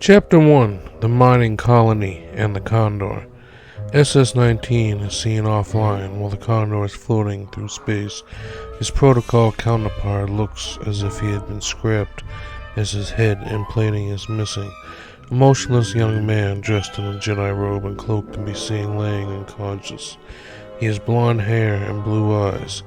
Chapter 1: The Mining Colony and the Condor. SS-19 is seen offline while the Condor is floating through space. His protocol counterpart looks as if he had been scrapped, as his head and plating is missing. A motionless young man dressed in a Jedi robe and cloak can be seen laying unconscious. He has blonde hair and blue eyes.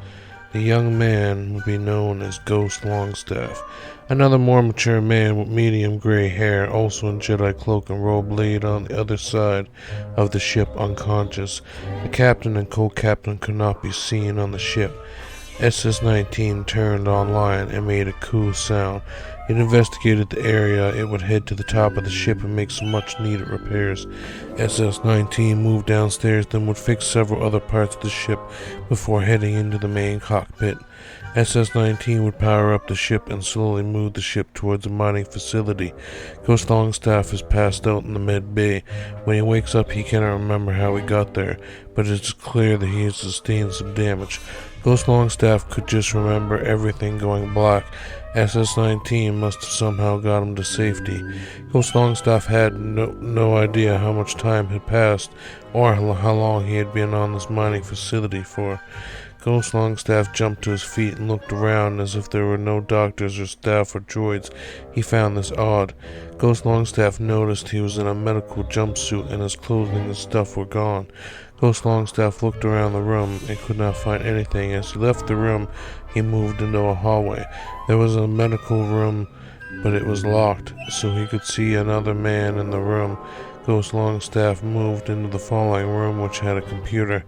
The young man would be known as Ghost Longstaff. Another more mature man with medium gray hair, also in Jedi cloak and robe, laid on the other side of the ship unconscious. The captain and co-captain could not be seen on the ship. SS-19 turned online and made a coo sound. It investigated the area. It would head to the top of the ship and make some much needed repairs. SS-19 moved downstairs, then would fix several other parts of the ship before heading into the main cockpit. SS-19 would power up the ship and slowly move the ship towards a mining facility. Ghost Longstaff is passed out in the med bay. When he wakes up, he cannot remember how he got there, but it is clear that he has sustained some damage. Ghost Longstaff could just remember everything going black. SS-19 must have somehow got him to safety. Ghost Longstaff had no idea how much time had passed or how long he had been on this mining facility for. Ghost Longstaff jumped to his feet and looked around as if there were no doctors or staff or droids. He found this odd. Ghost Longstaff noticed he was in a medical jumpsuit and his clothing and stuff were gone. Ghost Longstaff looked around the room and could not find anything. As he left the room, he moved into a hallway. There was a medical room, but it was locked, so he could see another man in the room. Ghost Longstaff moved into the following room, which had a computer.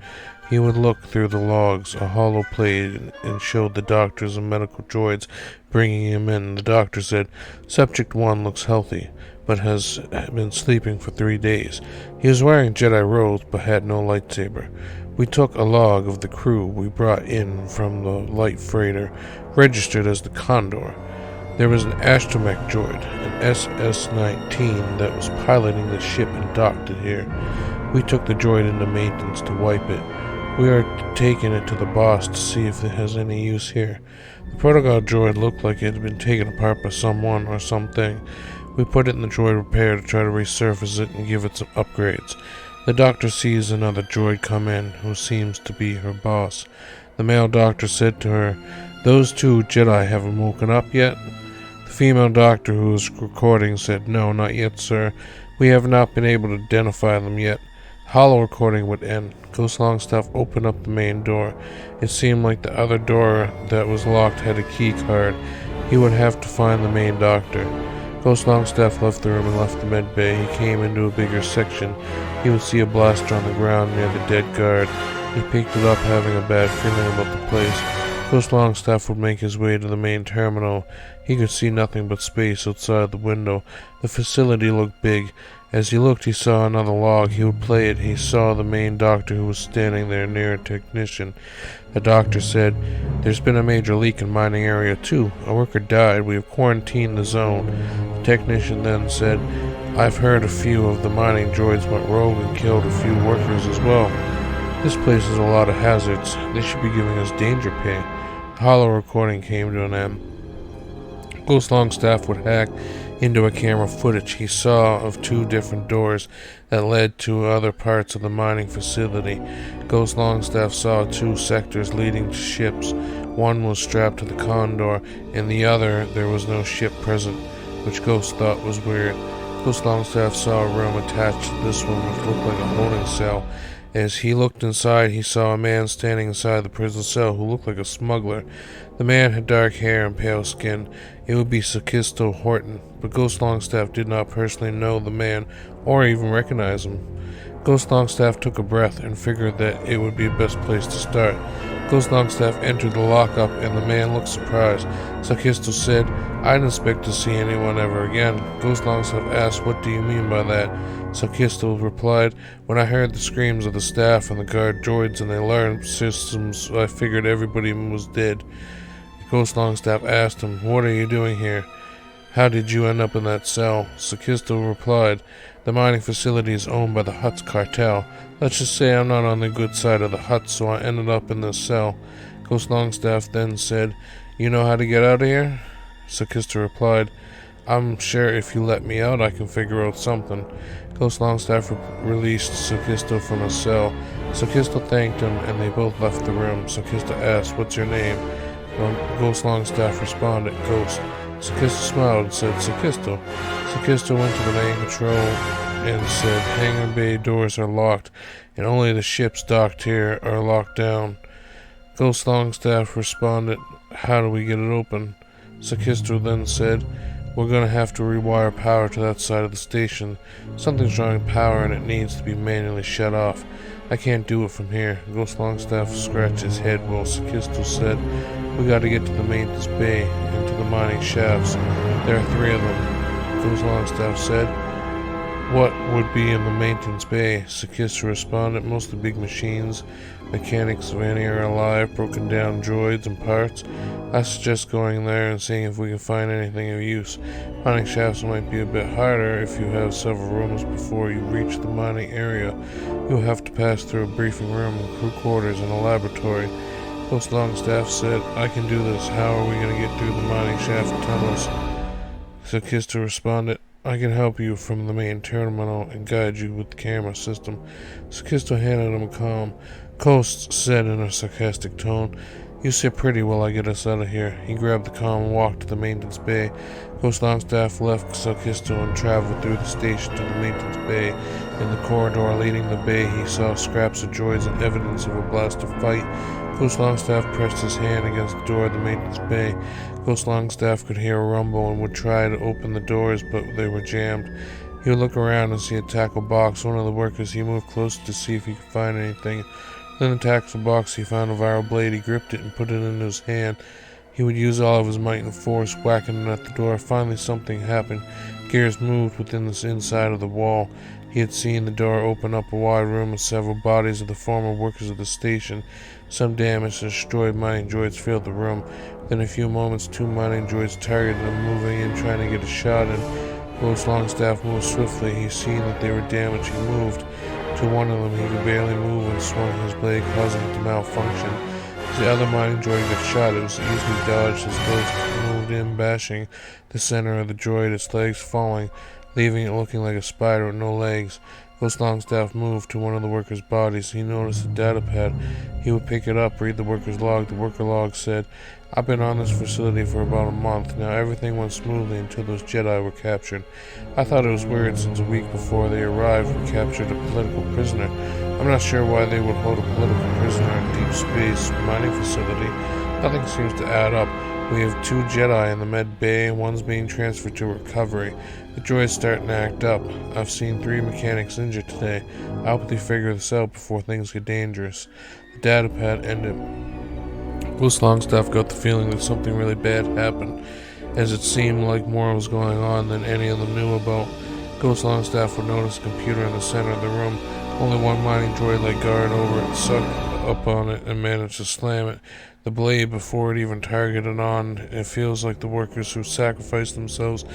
He would look through the logs. A holo played and showed the doctors and medical droids bringing him in. The doctor said, "Subject 1 looks healthy, but has been sleeping for 3 days. He was wearing Jedi robes, but had no lightsaber. We took a log of the crew we brought in from the light freighter, registered as the Condor. There was an astromech droid, an SS-19, that was piloting the ship and docked it here. We took the droid into maintenance to wipe it. We are taking it to the boss to see if it has any use here. The protocol droid looked like it had been taken apart by someone or something. We put it in the droid repair to try to resurface it and give it some upgrades. The doctor sees another droid come in, who seems to be her boss. The male doctor said to her, "Those 2 Jedi haven't woken up yet?" The female doctor who was recording said, "No, not yet, sir. We have not been able to identify them yet." Holo recording would end. Ghost Longstaff opened up the main door. It seemed like the other door that was locked had a key card. He would have to find the main doctor. Ghost Longstaff left the room and left the med bay. He came into a bigger section. He would see a blaster on the ground near the dead guard. He picked it up, having a bad feeling about the place. Ghost Longstaff would make his way to the main terminal. He could see nothing but space outside the window. The facility looked big. As he looked, he saw another log. He would play it. He saw the main doctor who was standing there near a technician. The doctor said, "There's been a major leak in mining area 2. A worker died. We have quarantined the zone." The technician then said, "I've heard a few of the mining droids went rogue and killed a few workers as well. This place has a lot of hazards. They should be giving us danger pay." The holo recording came to an end. Ghost Longstaff would hack into a camera footage he saw of 2 different doors that led to other parts of the mining facility. Ghost Longstaff saw 2 sectors leading to ships. One was strapped to the Condor, in the other there was no ship present, which Ghost thought was weird. Ghost Longstaff saw a room attached to this one which looked like a holding cell. As he looked inside, he saw a man standing inside the prison cell who looked like a smuggler. The man had dark hair and pale skin. It would be Sakisto Horton, but Ghost Longstaff did not personally know the man or even recognize him. Ghost Longstaff took a breath and figured that it would be the best place to start. Ghost Longstaff entered the lockup and the man looked surprised. Sakisto said, "I didn't expect to see anyone ever again." Ghost Longstaff asked, "What do you mean by that?" Sakisto replied, "When I heard the screams of the staff and the guard droids and the alarm systems, I figured everybody was dead." Ghost Longstaff asked him, "What are you doing here? How did you end up in that cell?" Sakisto replied, "The mining facility is owned by the Hutt's cartel. Let's just say I'm not on the good side of the Hutt, so I ended up in this cell." Ghost Longstaff then said, "You know how to get out of here?" Sakisto replied, I'm sure if you let me out, I can figure out something. Ghost Longstaff released Sokisto from his cell. Sokisto thanked him, and they both left the room. Sokisto asked, "What's your name?" Ghost Longstaff responded, "Ghost." Sokisto smiled and said, "Sokisto." Sokisto went to the main control and said, "Hangar bay doors are locked, and only the ships docked here are locked down." Ghost Longstaff responded, "How do we get it open?" Sokisto then said, "We're going to have to rewire power to that side of the station. Something's drawing power and it needs to be manually shut off. I can't do it from here." Ghost Longstaff scratched his head while Sokisto said, "We got to get to the maintenance bay and to the mining shafts. There are 3 of them." Ghost Longstaff said, "What would be in the maintenance bay?" Sokisto responded, "Mostly big machines, mechanics if any are alive, broken down droids and parts. I suggest going there and seeing if we can find anything of use. Mining shafts might be a bit harder if you have several rooms before you reach the mining area. You'll have to pass through a briefing room, crew quarters, and a laboratory." Ghost Longstaff said, "I can do this. How are we going to get through the mining shaft tunnels?" Sokisto responded, "I can help you from the main terminal and guide you with the camera system." Sokisto handed him a comm. Ghost said in a sarcastic tone, "You sit pretty while I get us out of here." He grabbed the comm and walked to the maintenance bay. Ghost Longstaff left Sokisto and traveled through the station to the maintenance bay. In the corridor leading the bay, he saw scraps of droids and evidence of a blaster fight. Ghost Longstaff pressed his hand against the door of the maintenance bay. Ghost Longstaff could hear a rumble and would try to open the doors, but they were jammed. He would look around and see a tackle box. One of the workers, he moved closer to see if he could find anything. In the tackle box, he found a viral blade. He gripped it and put it in his hand. He would use all of his might and force, whacking it at the door. Finally, something happened. Gears moved within the inside of the wall. He had seen the door open up a wide room with several bodies of the former workers of the station. Some damaged and destroyed mining droids filled the room. Within a few moments, 2 mining droids targeted them, moving in, trying to get a shot in. Ghost Longstaff moved swiftly. He seen that they were damaged. He moved to one of them. He could barely move and swung his blade, causing it to malfunction. As the other mining droid got shot, it was easily dodged as Ghost moved in, bashing the center of the droid, its legs falling, leaving it looking like a spider with no legs. Ghost Longstaff moved to one of the workers' bodies. He noticed a data pad. He would pick it up, read the worker's log. The worker log said, "I've been on this facility for about a month. Now everything went smoothly until those Jedi were captured. I thought it was weird since a week before they arrived we captured a political prisoner. I'm not sure why they would hold a political prisoner in a deep space mining facility. Nothing seems to add up. We have 2 Jedi in the med bay and one's being transferred to recovery. The droid's starting to act up. I've seen 3 mechanics injured today. I hope they figure this out before things get dangerous." The data pad ended. Ghost Longstaff got the feeling that something really bad happened, as it seemed like more was going on than any of them knew about. Ghost Longstaff would notice a computer in the center of the room. Only one mining droid lay guard over it, sucked up on it, and managed to slam it. The blade before it even targeted on. It feels like the workers who sacrificed themselves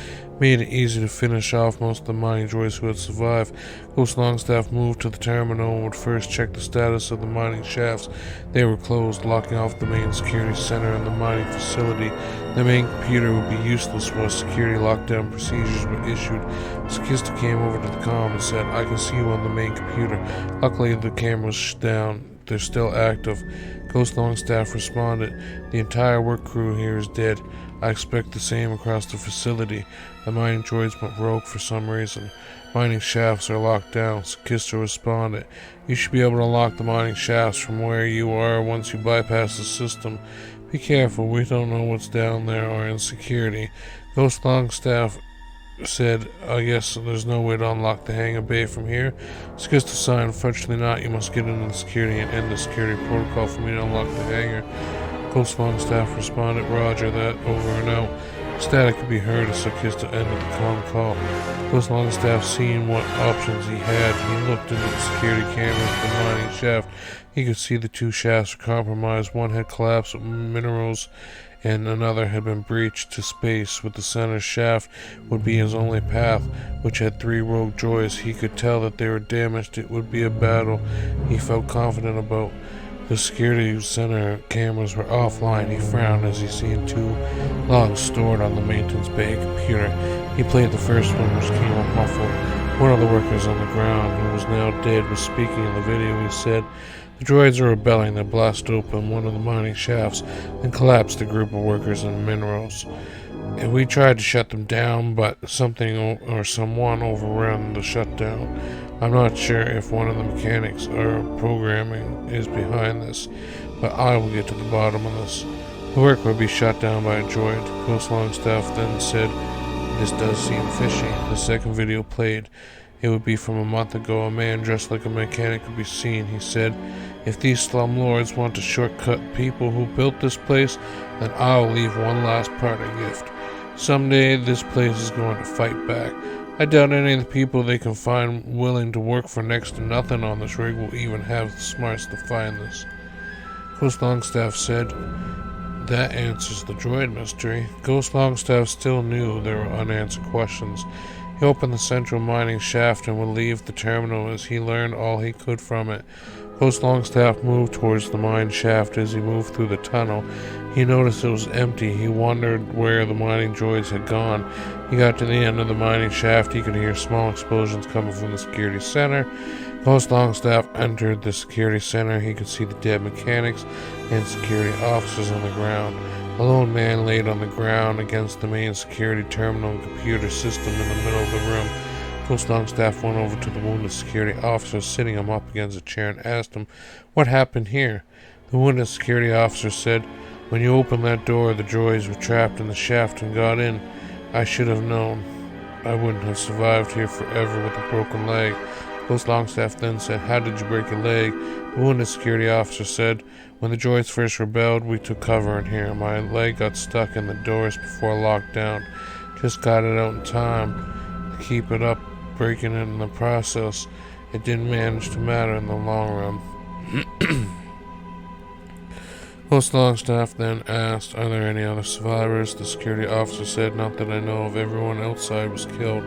made it easy to finish off most of the mining droids who had survived. Ghost Longstaff moved to the terminal and would first check the status of the mining shafts. They were closed, locking off the main security center and the mining facility. The main computer would be useless once security lockdown procedures were issued. Sokisto came over to the comm and said, "I can see you on the main computer." Luckily, the camera's down. They're still active. Ghost Longstaff responded, "The entire work crew here is dead. I expect the same across the facility. The mining droids went rogue for some reason. Mining shafts are locked down." Sokisto responded, "You should be able to unlock the mining shafts from where you are once you bypass the system. Be careful, we don't know what's down there or in security." Ghost Longstaff said, "I guess there's no way to unlock the hangar bay from here." Sokisto sighed, "Unfortunately not. You must get into the security and end the security protocol for me to unlock the hangar." Ghost Longstaff responded, "Roger that, over and out." Static could be heard as Sokisto ended the comm call. Ghost Longstaff seeing what options he had. He looked into the security cameras of the mining shaft. He could see the 2 shafts were compromised. One had collapsed with minerals and another had been breached to space, with the center shaft would be his only path, which had 3 rogue droids. He could tell that they were damaged. It would be a battle he felt confident about. The security center cameras were offline. He frowned as he seen 2 logs stored on the maintenance bay computer. He played the first one, which came up muffled. One of the workers on the ground, who was now dead, was speaking in the video. He said, "The droids are rebelling. They blasted open one of the mining shafts and collapsed a group of workers and minerals. And we tried to shut them down, but something or someone overran the shutdown. I'm not sure if one of the mechanics or programming is behind this, but I will get to the bottom of this. The work would be shut down by a droid." Ghost Longstaff then said, "This does seem fishy." The second video played. It would be from a month ago. A man dressed like a mechanic could be seen. He said, "If these slumlords want to shortcut people who built this place, then I'll leave one last parting gift. Someday this place is going to fight back. I doubt any of the people they can find willing to work for next to nothing on this rig will even have the smarts to find this." Ghost Longstaff said, "That answers the droid mystery." Ghost Longstaff still knew there were unanswered questions. He opened the central mining shaft and would leave the terminal as he learned all he could from it. Ghost Longstaff moved towards the mine shaft. As he moved through the tunnel, he noticed it was empty. He wondered where the mining droids had gone. He got to the end of the mining shaft. He could hear small explosions coming from the security center. Ghost Longstaff entered the security center. He could see the dead mechanics and security officers on the ground. A lone man laid on the ground against the main security terminal and computer system in the middle of the room. Ghost Longstaff went over to the wounded security officer, sitting him up against a chair, and asked him, "What happened here?" The wounded security officer said, "When you opened that door, the droids were trapped in the shaft and got in. I should have known. I wouldn't have survived here forever with a broken leg." Ghost Longstaff then said, "How did you break your leg?" The wounded security officer said, "When the droids first rebelled, we took cover in here. My leg got stuck in the doors before lockdown. Just got it out in time to keep it up, breaking it in the process. It didn't manage to matter in the long run." Ghost Longstaff then asked, "Are there any other survivors?" The security officer said, "Not that I know of. Everyone outside was killed.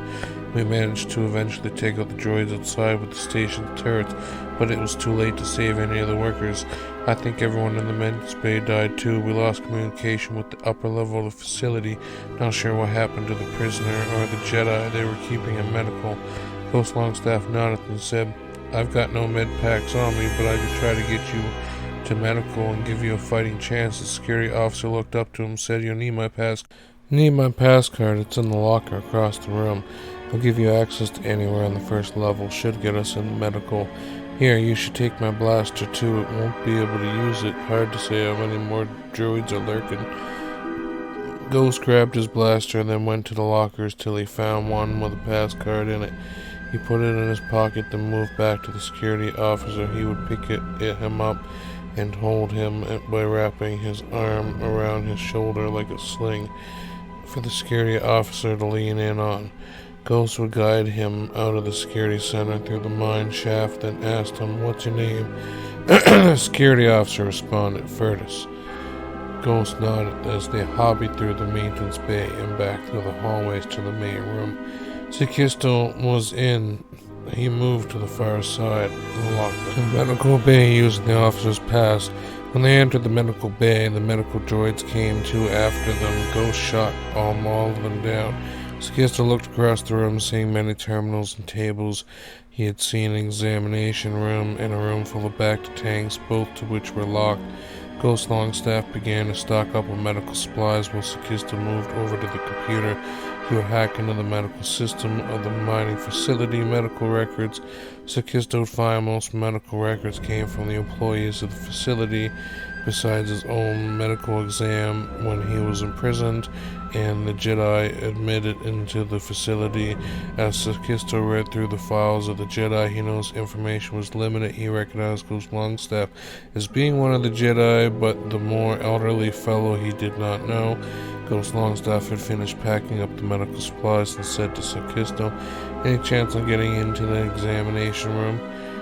We managed to eventually take out the droids outside with the station turrets, but it was too late to save any of the workers. I think everyone in the men's bay died too. We lost communication with the upper level of the facility. Not sure what happened to the prisoner or the Jedi they were keeping in medical." Ghost Longstaff nodded and said, "I've got no med packs on me, but I could try to get you to medical and give you a fighting chance." The security officer looked up to him and said, "You need my pass card. It's in the locker across the room. I'll give you access to anywhere on the first level. Should get us in medical. Here, you should take my blaster too. It won't be able to use it. Hard to say how many more droids are lurking." Ghost grabbed his blaster and then went to the lockers till he found one with a pass card in it. He put it in his pocket, then moved back to the security officer. He would pick him up and hold him by wrapping his arm around his shoulder like a sling for the security officer to lean in on. Ghost would guide him out of the security center through the mine shaft, then asked him, "What's your name?" The security officer responded, "Furtis." Ghost nodded as they hobbied through the maintenance bay and back through the hallways to the main room. Sikisto was in. He moved to the far side and locked the medical bay using the officer's pass. When they entered the medical bay, the medical droids came to after them. Ghost shot all of them down. Sikisto looked across the room, seeing many terminals and tables. He had seen an examination room and a room full of Bacta tanks, both to which were locked. Ghost Longstaff began to stock up on medical supplies while Sikisto moved over to the computer. He would hack into the medical system of the mining facility. Medical records. Sikisto would find most medical records came from the employees of the facility, besides his own medical exam when he was imprisoned and the Jedi admitted into the facility. As Sikisto read through the files of the Jedi, he noticed information was limited. He recognized Ghost Longstaff as being one of the Jedi, but the more elderly fellow he did not know. Ghost Longstaff had finished packing up the medical supplies and said to Sikisto, "Any chance on getting into the examination room?"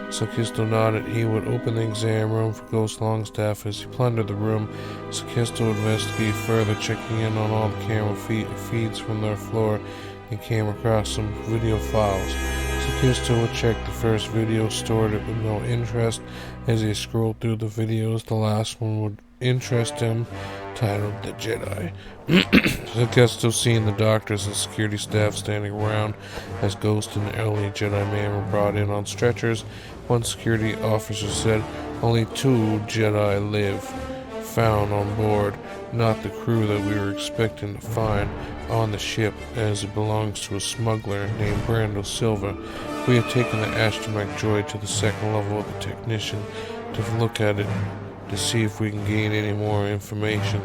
Sikisto nodded. He would open the exam room for Ghost Longstaff. As he plundered the room, Sikisto would investigate further, checking in on all the camera feeds from their floor, and came across some video files. Sikisto would check the first video, stored it with no interest. As he scrolled through the videos, the last one would interest him. titled The Jedi. Augusto seeing the doctors and security staff standing around as Ghost and the elderly Jedi man were brought in on stretchers. One security officer said, "Only 2 Jedi live, found on board, not the crew that we were expecting to find on the ship, as it belongs to a smuggler named Brando Silva. We have taken the astromech droid to the second level of the technician to look at it to see if we can gain any more information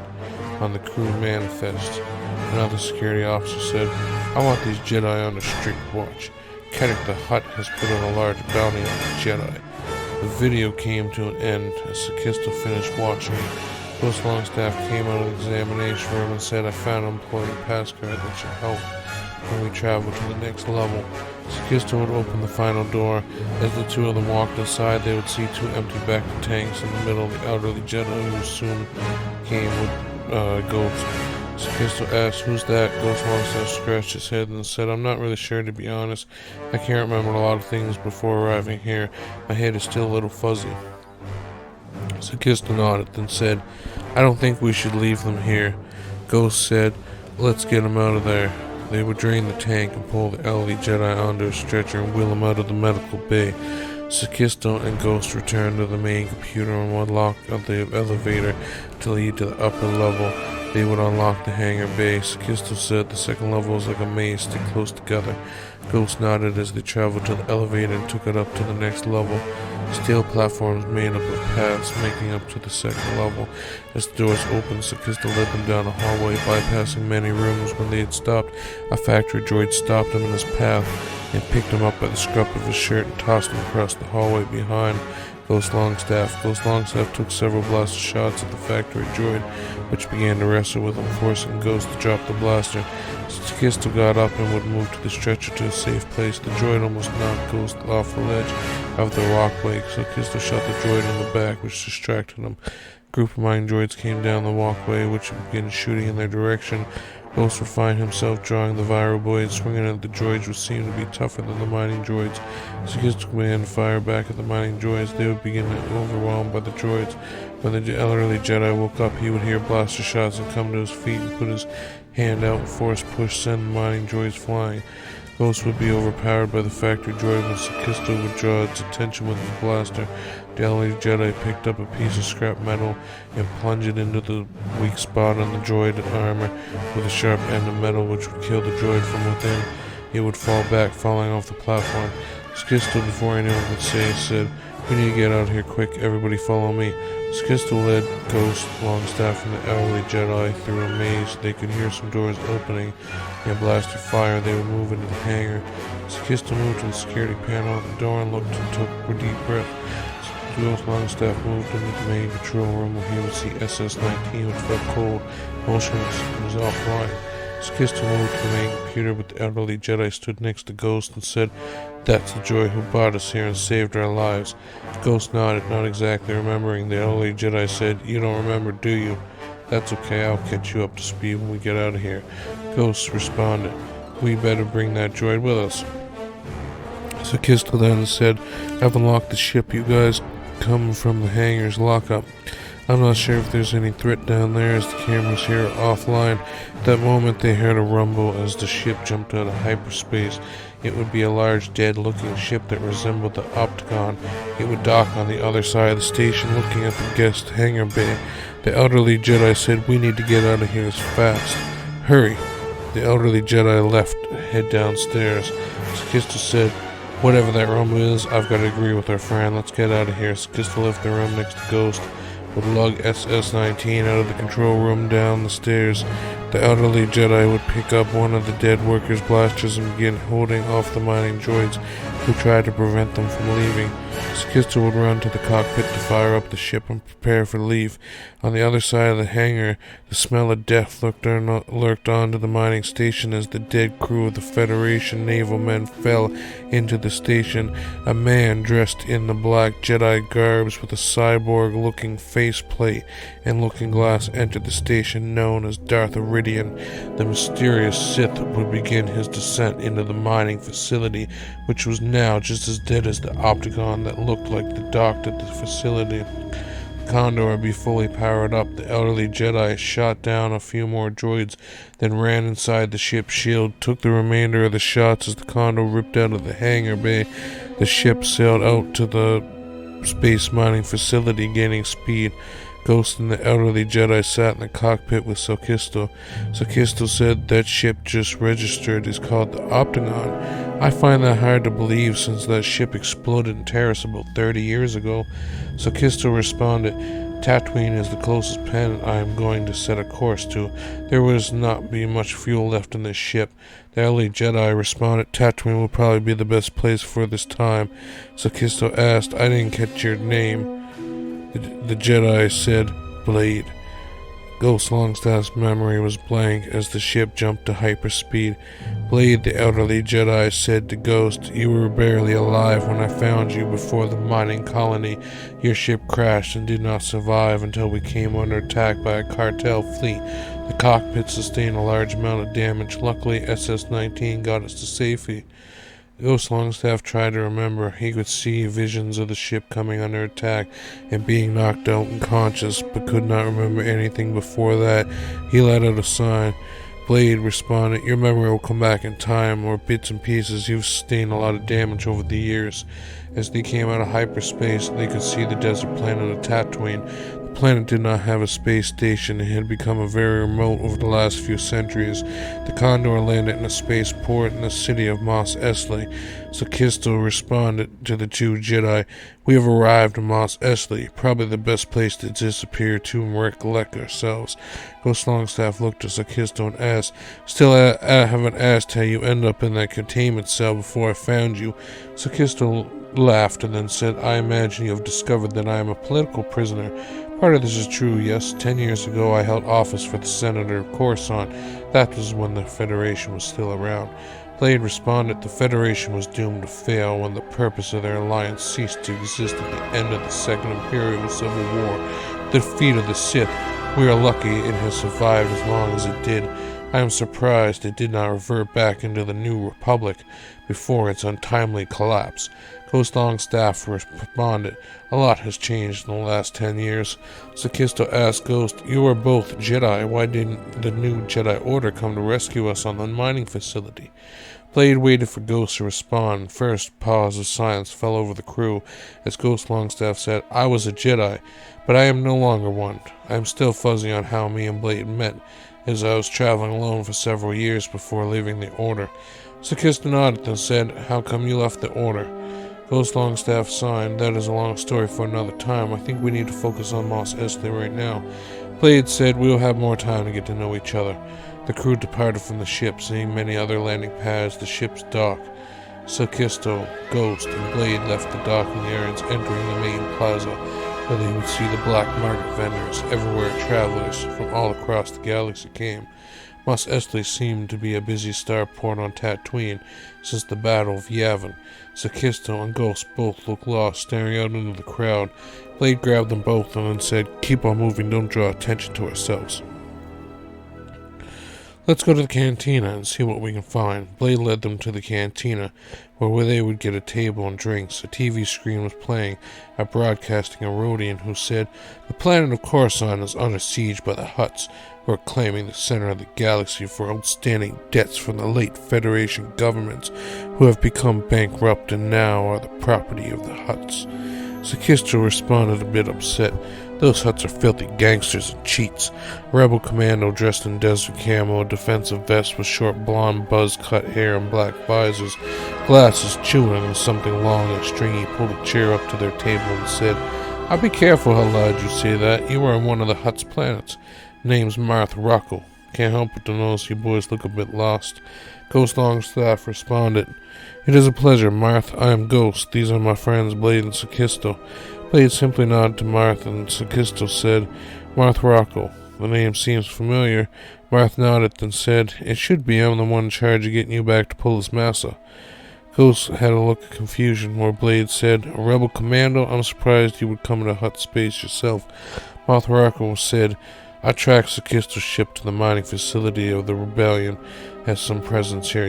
on the crew manifest." Another security officer said, "I want these Jedi under strict watch. Kenneth the Hutt has put on a large bounty on the Jedi." The video came to an end as Sakisto finished watching it. Ghost Longstaff came out of the examination room and said, "I found an employee passcard that should help when we travel to the next level." Sakisto would open the final door. As the 2 of them walked inside, they would see 2 empty bacta tanks in the middle of the elderly Jedi who soon came with Ghost. Sakisto asked, "Who's that?" Ghost Longstaff scratched his head and said, "I'm not really sure, to be honest. I can't remember a lot of things before arriving here. My head is still a little fuzzy." Sakisto nodded, then said, "I don't think we should leave them here." Ghost said, "Let's get them out of there." They would drain the tank and pull the elderly Jedi onto a stretcher and wheel him out of the medical bay. Sakisto and Ghost returned to the main computer and would lock the elevator to lead to the upper level. They would unlock the hangar bay. Sakisto said the second level was like a maze, stick close together. Ghost nodded as they traveled to the elevator and took it up to the next level. Steel platforms made up of paths making up to the second level. As the doors opened, Sakisto led them down a hallway, bypassing many rooms. When they had stopped, a factory droid stopped him in his path and picked him up by the scruff of his shirt and tossed him across the hallway behind Ghost Longstaff. Ghost Longstaff took several blaster shots at the factory droid, which began to wrestle with him, forcing Ghost to drop the blaster. Sakisto got up and would move to the stretcher to a safe place. The droid almost knocked Ghost off the ledge of the walkway. Sakisto shot the droid in the back, which distracted him. A group of mining droids came down the walkway, which began shooting in their direction. Ghost would find himself drawing the viral blade, swinging at the droids, which seemed to be tougher than the mining droids. Sakisto began to fire back at the mining droids. They would begin to get overwhelmed by the droids. When the elderly Jedi woke up, he would hear blaster shots and come to his feet and put his hand out and force push, send the mining droids flying. Ghost would be overpowered by the factory droid when Sakisto would draw its attention with his blaster. The elderly Jedi picked up a piece of scrap metal and plunged it into the weak spot on the droid armor with a sharp end of metal, which would kill the droid from within. It would fall back, falling off the platform. Sakisto, before anyone could say, said, "We need to get out of here quick. Everybody follow me." Sakisto led Ghost, Longstaff, and the elderly Jedi through a maze. They could hear some doors opening and blaster fire. They would move into the hangar. Sakisto moved to the security panel at the door and looked and took a deep breath. Ghost Longstaff moved into the main control room where he would see SS-19, which felt cold, motionless, and was offline. Sakisto moved to the main computer, but the elderly Jedi stood next to Ghost and said, "That's the droid who brought us here and saved our lives." Ghost nodded, not exactly remembering. The elderly Jedi said, "You don't remember, do you? That's okay, I'll catch you up to speed when we get out of here." Ghost responded, "We better bring that droid with us." Sakisto then said, "I've unlocked the ship. You guys come from the hangar's lockup. I'm not sure if there's any threat down there as the cameras here are offline." At that moment they heard a rumble as the ship jumped out of hyperspace. It would be a large dead-looking ship that resembled the Opticon. It would dock on the other side of the station looking at the guest hangar bay. The elderly Jedi said, "We need to get out of here as fast. Hurry." The elderly Jedi left, head downstairs. Sakisto said, "Whatever that rumble is, I've got to agree with our friend. Let's get out of here." Sakisto left the room next to Ghost, would lug SS-19 out of the control room down the stairs. The elderly Jedi would pick up one of the dead workers' blasters and begin holding off the mining droids who tried to prevent them from leaving. Sakisto would run to the cockpit to fire up the ship and prepare for leave. On the other side of the hangar, the smell of death lurked onto the mining station as the dead crew of the Federation naval men fell into the station. A man dressed in the black Jedi garbs with a cyborg-looking faceplate and looking glass entered the station, known as Darth Iridian. The mysterious Sith would begin his descent into the mining facility, which was now just as dead as the Opticon that looked like the docked at the facility. the Condor would be fully powered up. The elderly Jedi shot down a few more droids, then ran inside the ship's shield, took the remainder of the shots as the Condor ripped out of the hangar bay. The ship sailed out to the space mining facility, gaining speed. Ghost and the elderly Jedi sat in the cockpit with Sokisto. Sokisto said that ship just registered is called the Optagon. I find that hard to believe since that ship exploded in Terrace about 30 years ago. Sokisto responded, Tatooine is the closest planet I am going to set a course to. There was not be much fuel left in this ship. The elderly Jedi responded, Tatooine will probably be the best place for this time. Sokisto asked, I didn't catch your name. The Jedi said, Blade. Ghost Longstaff's memory was blank as the ship jumped to hyperspeed. Blade, the elderly Jedi, said to Ghost, You were barely alive when I found you before the mining colony. Your ship crashed and did not survive until we came under attack by a cartel fleet. The cockpit sustained a large amount of damage. Luckily, SS-19 got us to safety. Ghost Longstaff tried to remember. He could see visions of the ship coming under attack and being knocked out unconscious, but could not remember anything before that. He let out a sign. Blade responded, Your memory will come back in time, or bits and pieces. You've sustained a lot of damage over the years. As they came out of hyperspace, they could see the desert planet of Tatooine. The planet did not have a space station and had become very remote over the last few centuries. The Condor landed in a spaceport in the city of Mos Eisley. Sokisto responded to the two Jedi, We have arrived in Mos Eisley, probably the best place to disappear to and recollect ourselves. Ghost Longstaff looked at Sokisto and asked, Still I haven't asked how you ended up in that containment cell before I found you. Sokisto laughed and then said, I imagine you have discovered that I am a political prisoner. Part of this is true, yes. 10 years ago I held office for the Senator of Coruscant. That was when the Federation was still around. Blade responded, The Federation was doomed to fail when the purpose of their alliance ceased to exist at the end of the Second Imperial Civil War. The defeat of the Sith. We are lucky it has survived as long as it did. I am surprised it did not revert back into the New Republic before its untimely collapse. Ghost Longstaff responded, A lot has changed in the last 10 years. Sokisto asked Ghost, You are both Jedi. Why didn't the new Jedi Order come to rescue us on the mining facility? Blade waited for Ghost to respond. First, pause of silence fell over the crew as Ghost Longstaff said, I was a Jedi, but I am no longer one. I am still fuzzy on how me and Blade met, as I was traveling alone for several years before leaving the Order. Sokisto nodded and said, How come you left the Order? Ghost Longstaff signed, That is a long story for another time. I think we need to focus on Mos Eisley right now. Blade said, We will have more time to get to know each other. The crew departed from the ship, seeing many other landing pads, the ship's dock. Sokisto, Ghost, and Blade left the docking areas, entering the main plaza, where they would see the black market vendors. Everywhere travelers from all across the galaxy came. Mos Eisley seemed to be a busy starport on Tatooine since the Battle of Yavin. Sokisto and Ghost both looked lost, staring out into the crowd. Blade grabbed them both and then said, Keep on moving, don't draw attention to ourselves. Let's go to the cantina and see what we can find. Blade led them to the cantina, where they would get a table and drinks. A TV screen was playing, broadcasting a Rhodian who said, The planet of Coruscant is under siege by the Hutts, who are claiming the center of the galaxy for outstanding debts from the late Federation governments, who have become bankrupt and now are the property of the Hutts. Sokisto responded a bit upset. Those Hutts are filthy gangsters and cheats. A rebel commando dressed in desert camo, a defensive vest with short blonde buzz-cut hair and black visors, glasses chewing on something long and stringy, pulled a chair up to their table and said, I'll be careful how loud you say that. You are on one of the Hutt's planets. Name's Marth Rocco. Can't help but to notice you boys look a bit lost. Ghost Longstaff responded, It is a pleasure, Marth. I am Ghost. These are my friends Blade and Sokisto. Blade simply nodded to Marth, and Sokisto said, Marth Rocco. The name seems familiar. Marth nodded, then said, It should be. I'm the one in charge of getting you back to Polis Massa. Ghost had a look of confusion, where Blade said, A rebel commando? I'm surprised you would come into Hutt space yourself. Marth Rocco said, I tracked Sakista's ship to the mining facility of the rebellion. Has some presence here,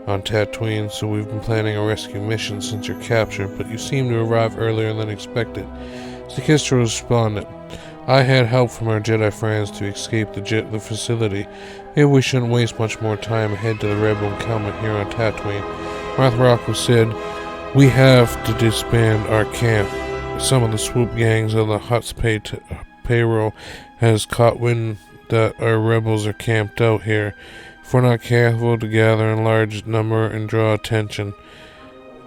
on Tatooine, so we've been planning a rescue mission since your capture, but you seem to arrive earlier than expected. Sakista responded, I had help from our Jedi friends to escape the facility. Maybe we shouldn't waste much more time and head to the rebel encampment here on Tatooine. Marth Rocco said, we have to disband our camp. Some of the swoop gangs on the Hutt's payroll has caught wind that our rebels are camped out here. If we're not careful to gather in large number and draw attention.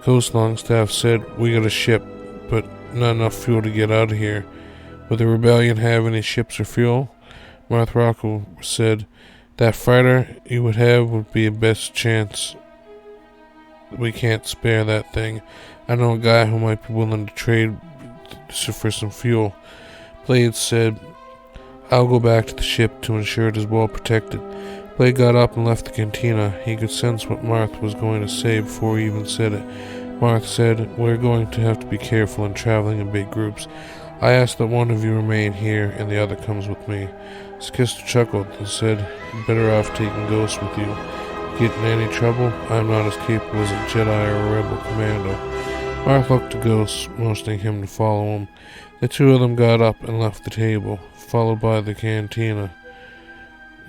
Ghost Longstaff said, we got a ship, but not enough fuel to get out of here. Would the rebellion have any ships or fuel? Marth Rocco said, that fighter you would have would be a best chance. We can't spare that thing. I know a guy who might be willing to trade for some fuel. Blade said, I'll go back to the ship to ensure it is well protected. Blade got up and left the cantina. He could sense what Marth was going to say before he even said it. Marth said, we're going to have to be careful in traveling in big groups. I ask that one of you remain here and the other comes with me. Sakista chuckled and said, you're better off taking Ghost with you. Get in any trouble, I'm not as capable as a Jedi or a Rebel commando. Marth looked to Ghost, motioning him to follow him. The two of them got up and left the table, followed by the cantina.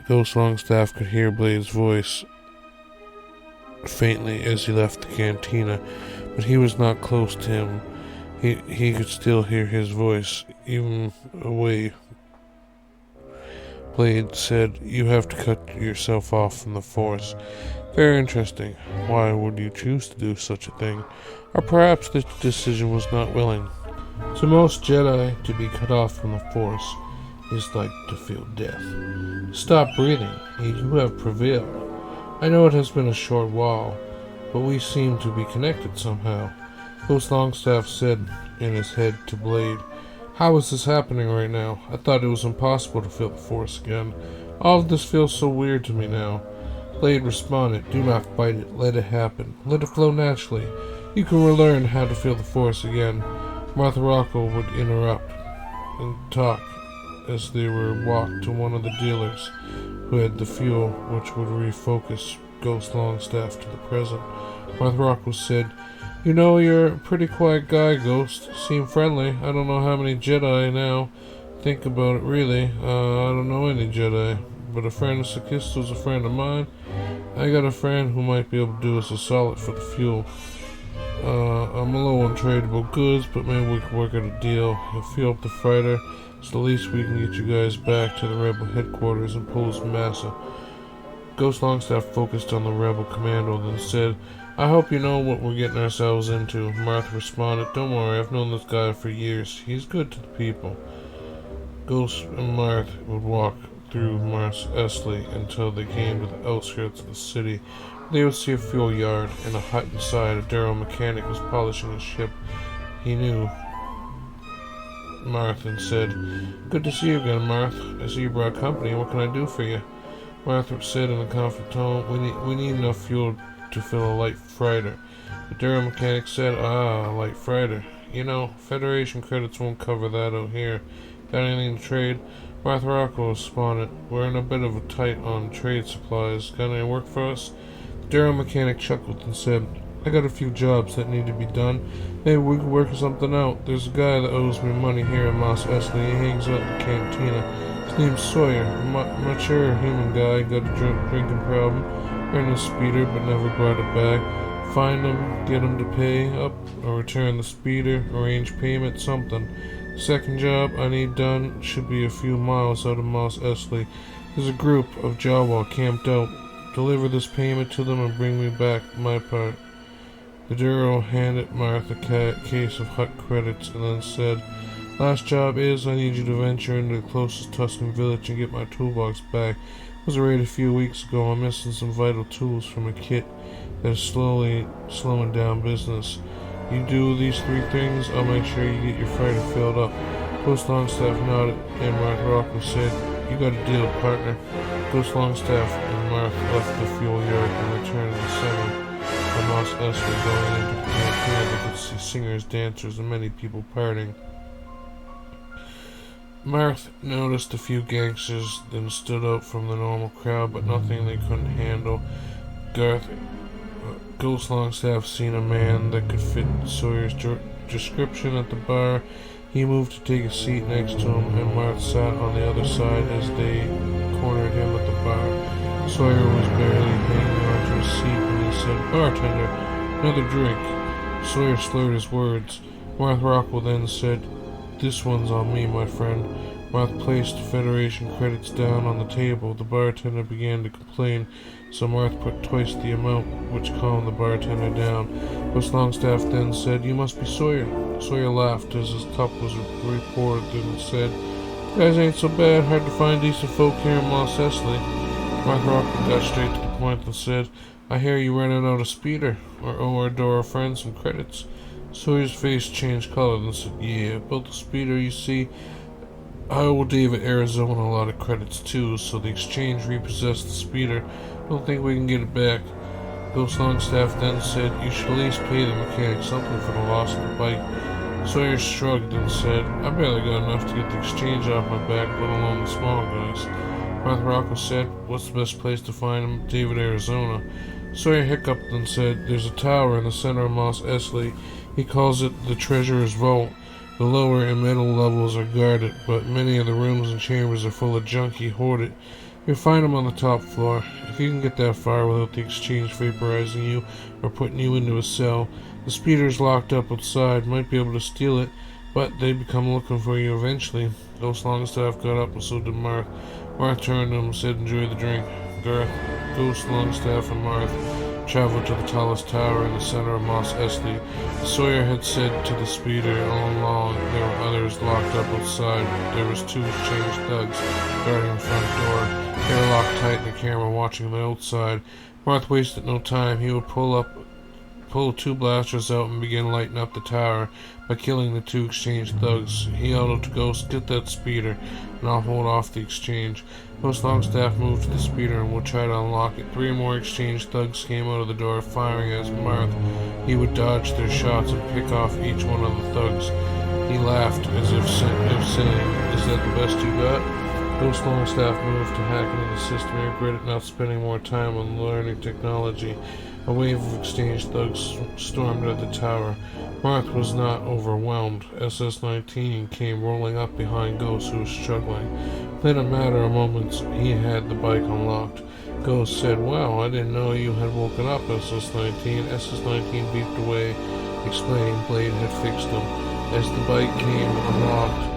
Ghost Longstaff could hear Blade's voice faintly as he left the cantina, but he was not close to him. He could still hear his voice, even away. Blade said, you have to cut yourself off from the Force. Very interesting. Why would you choose to do such a thing? Or perhaps this decision was not willing. To most Jedi, to be cut off from the Force is like to feel death. Stop breathing. You have prevailed. I know it has been a short while, but we seem to be connected somehow. Ghost Longstaff said in his head to Blade, how is this happening right now? I thought it was impossible to feel the Force again. All of this feels so weird to me now. Blade responded, do not fight it. Let it happen. Let it flow naturally. You can relearn how to feel the Force again. Marth Rocco would interrupt and talk as they were walked to one of the dealers who had the fuel, which would refocus Ghost Longstaff to the present. Marth Rocco said, you're a pretty quiet guy, Ghost. Seem friendly. I don't know how many Jedi now. Think about it, really. I don't know any Jedi. But a friend of Sakista's a friend of mine. I got a friend who might be able to do us a solid for the fuel. I'm low on tradable goods, but maybe we can work out a deal. He'll fuel up the fighter, so the least we can get you guys back to the Rebel headquarters and pull some massa. Ghost Longstaff focused on the Rebel commando, then said, I hope you know what we're getting ourselves into. Marth responded, don't worry, I've known this guy for years. He's good to the people. Ghost and Marth would walk through Mos Eisley until they came to the outskirts of the city. They would see a fuel yard and a hut inside. A Darrow mechanic was polishing his ship. He knew Marth and said, good to see you again, Marth. I see you brought company. What can I do for you? Marth said in a confident tone, we need enough fuel to fill a light freighter. The Darrow mechanic said, a light freighter. Federation credits won't cover that out here. Got anything to trade? Marth Rocco responded, we're in a bit of a tight on trade supplies. Got any work for us? The Darrow mechanic chuckled and said, I got a few jobs that need to be done. Maybe we can work something out. There's a guy that owes me money here in Mos Eisley. He hangs out in the cantina. His name's Sawyer. I'm not sure, a human guy. Got a drinking problem. Ran a speeder, but never brought it back. Find him, get him to pay up, or return the speeder, arrange payment, something. Second job I need done should be a few miles out of Mos Eisley. There's a group of Jawa camped out. Deliver this payment to them and bring me back my part. The Darrow handed Marth a case of Hutt credits and then said, last job is I need you to venture into the closest Tusken village and get my toolbox back. It was a raid a few weeks ago. I'm missing some vital tools from a kit that is slowly slowing down business. You do these three things, I'll make sure you get your fighter filled up. Ghost Longstaff nodded, and Marth Rocco said, you got a deal, partner. Ghost Longstaff and Marth left the fuel yard and returned to the center of Mos Eisley. Going into the cantina, they could see singers, dancers, and many people partying. Marth noticed a few gangsters, then stood out from the normal crowd, but nothing they couldn't handle. Ghost Longstaff seen a man that could fit Sawyer's description at the bar. He moved to take a seat next to him, and Marth sat on the other side as they cornered him at the bar. Sawyer was barely hanging onto his seat when he said, "Bartender, another drink." Sawyer slurred his words. Marth Rockwell then said, "This one's on me, my friend." Marth placed Federation credits down on the table. The bartender began to complain, so Marth put twice the amount, which calmed the bartender down. Ghost Longstaff then said, "You must be Sawyer." Sawyer laughed as his cup was reported and said, "You guys ain't so bad. Hard to find decent folk here in Moss Esley." Marth Rockwell got straight to the point and said, "I hear you running out of speeder, or owe our Dora friend some credits." Sawyer's face changed color and said, "Yeah, about the speeder, you see, I owe David Arizona a lot of credits too, so the exchange repossessed the speeder. Don't think we can get it back." Ghost Longstaff then said, "You should at least pay the mechanic something for the loss of the bike." Sawyer shrugged and said, "I barely got enough to get the exchange off my back, let alone the small guys." Marth Rockwell said, "What's the best place to find him?" "David, Arizona." Sawyer hiccuped and said, "There's a tower in the center of Moss Esley. He calls it the Treasurer's Vault. The lower and middle levels are guarded, but many of the rooms and chambers are full of junk he hoarded. You'll find him on the top floor. If you can get that far without the exchange vaporizing you or putting you into a cell, the speeder is locked up outside. Might be able to steal it, but they become looking for you eventually." Ghost Longstaff got up and so did Marth. Marth turned to him and said, "Enjoy the drink." Ghost Longstaff and Marth traveled to the tallest tower in the center of Moss Esley. Sawyer had said to the speeder all along there were others locked up outside. There was 2 exchange thugs guarding the front door. They were locked tight in the camera watching the outside. Marth wasted no time. He would pull 2 blasters out and begin lighting up the tower by killing the 2 exchange thugs. He yelled out to Ghost, "Get that speeder, and I'll hold off the exchange." Ghost Longstaff moved to the speeder and would try to unlock it. 3 more exchange thugs came out of the door, firing as Marth. He would dodge their shots and pick off each one of the thugs. He laughed as if saying, "Is that the best you got?" Ghost Longstaff moved to hack into the system and regretted not spending more time on learning technology. A wave of exchange thugs stormed at the tower. Marth was not overwhelmed. SS-19 came rolling up behind Ghost, who was struggling. Within a matter of moments, he had the bike unlocked. Ghost said, "Wow, I didn't know you had woken up, SS-19. SS-19 beeped away, explaining Blade had fixed him. As the bike came unlocked,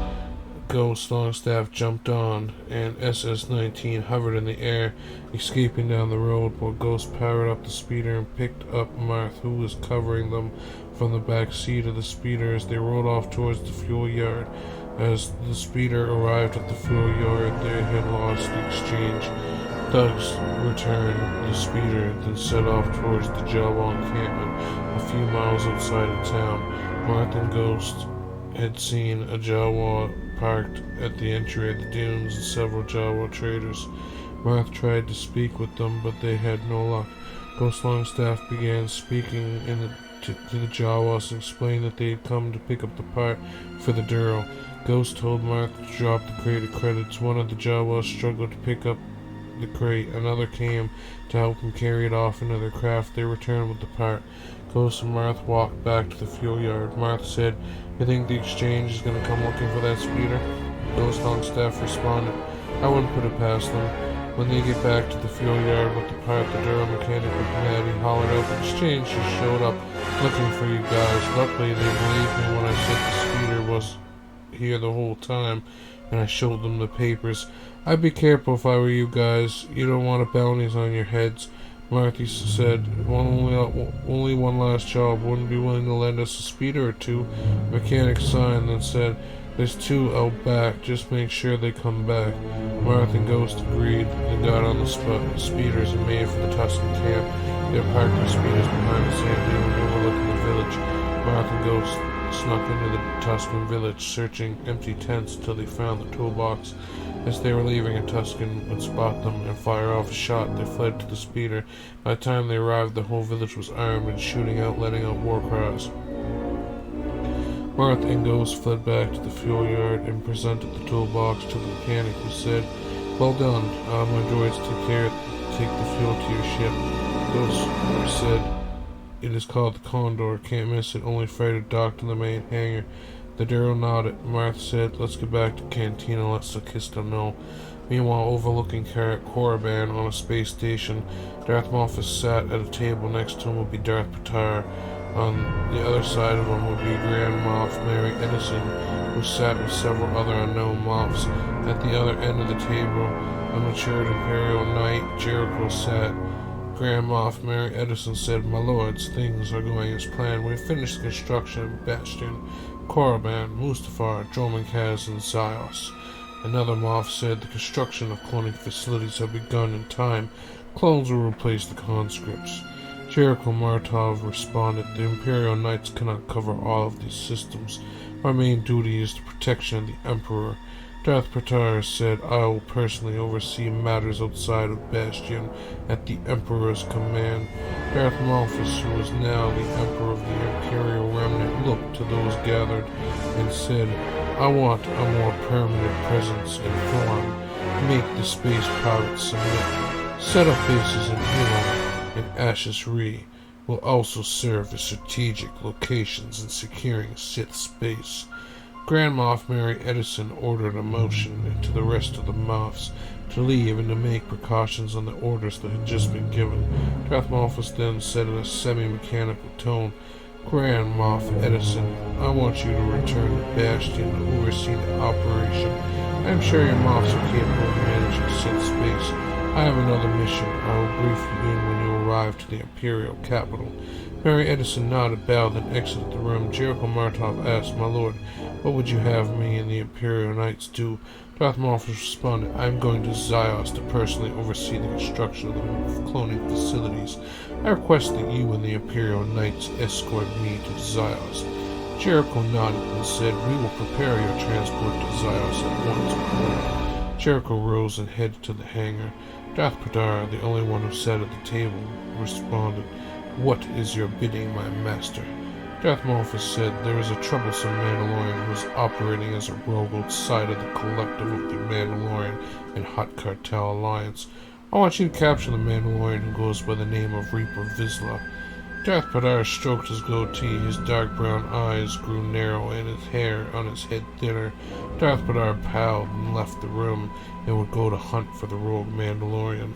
Ghost Longstaff jumped on, and SS-19 hovered in the air, escaping down the road, while Ghost powered up the speeder and picked up Marth, who was covering them from the back seat of the speeder as they rode off towards the fuel yard. As the speeder arrived at the fuel yard, they had lost the exchange. Thugs returned the speeder, then set off towards the Jawa encampment a few miles outside of town. Marth and Ghost had seen a Jawa parked at the entry of the dunes and several Jawa traders. Marth tried to speak with them, but they had no luck. Ghost Longstaff began speaking to the Jawas and explained that they had come to pick up the part for the Duro. Ghost told Marth to drop the crate of credits. One of the Jawas struggled to pick up the crate. Another came to help him carry it off into their craft. They returned with the part. Ghost and Marth walked back to the fuel yard. Marth said, "You think the exchange is going to come looking for that speeder?" Ghost Longstaff responded, "I wouldn't put it past them. When they get back to the fuel yard with the part the Duro mechanic had, he hollered out, 'The exchange just showed up looking for you guys.' Luckily, they believed me when I said the speeder was here the whole time, and I showed them the papers. I'd be careful if I were you guys. You don't want bounties on your heads." Marthy said, only one last job. Wouldn't be willing to lend us a speeder or 2. Mechanic signed, then said, "There's 2 out back. Just make sure they come back." Marth and Ghost agreed. They got on the speeders and made for the Tuscan camp. They parked their speeders behind the sand dune overlooking the village. Marth and Ghost snuck into the Tuscan village, searching empty tents until they found the toolbox. As they were leaving, a Tuscan would spot them and fire off a shot. They fled to the speeder. By the time they arrived, the whole village was armed and shooting out, letting out war cries. Marth and Ghost fled back to the fuel yard and presented the toolbox to the mechanic, who said, "Well done. My droids take the fuel to your ship." Ghost said, "It is called the Condor. Can't miss it. Only fighter docked in the main hangar." The Darrow nodded. Marth said, "Let's get back to Cantina. Let Sakista know." Meanwhile, overlooking Korriban on a space station, Darth Malphus sat at a table. Next to him would be Darth Patar. On the other side of him would be Grand Moff Mary Edison, who sat with several other unknown Moffs. At the other end of the table, a matured Imperial Knight, Jericho, sat. Grand Moff Mary Edison said, "My lords, things are going as planned. We have finished the construction of Bastion, Korriban, Mustafar, Dromund Kaz, and Zyos." Another Moff said, "The construction of cloning facilities have begun in time. Clones will replace the conscripts." Jericho Martov responded, "The Imperial Knights cannot cover all of these systems. Our main duty is the protection of the Emperor." Darth Patar said, "I will personally oversee matters outside of Bastion at the Emperor's command." Darth Malphus, who was now the Emperor of the Imperial Remnant, looked to those gathered and said, "I want a more permanent presence in Thrawn. Make the space pirates submit. Set up bases in Elon and Ashes Ree will also serve as strategic locations in securing Sith space." Grand Moff Mary Edison ordered a motion to the rest of the Moffs to leave and to make precautions on the orders that had just been given. Darth Malphus then said in a semi-mechanical tone, "Grand Moff Edison, I want you to return to Bastion to oversee the operation. I am sure your Moffs are capable of managing Sith space. I have another mission. I will brief you in when you arrive to the Imperial capital." Mary Edison nodded, bowed, then exited the room. Jericho Martov asked, "My lord, what would you have me and the Imperial Knights do?" Darth Malphus responded, "I am going to Zyos to personally oversee the construction of the cloning facilities. I request that you and the Imperial Knights escort me to Zyos." Jericho nodded and said, "We will prepare your transport to Zyos at once." Jericho rose and headed to the hangar. Darth Patar, the only one who sat at the table, responded, "What is your bidding, my master?" Darth Malphus said, "There is a troublesome Mandalorian who is operating as a rogue outside of the collective of the Mandalorian and Hutt Cartel Alliance. I want you to capture the Mandalorian who goes by the name of Reaper Vizsla." Darth Patar stroked his goatee. His dark brown eyes grew narrow and his hair on his head thinner. Darth Patar bowed and left the room and would go to hunt for the rogue Mandalorian.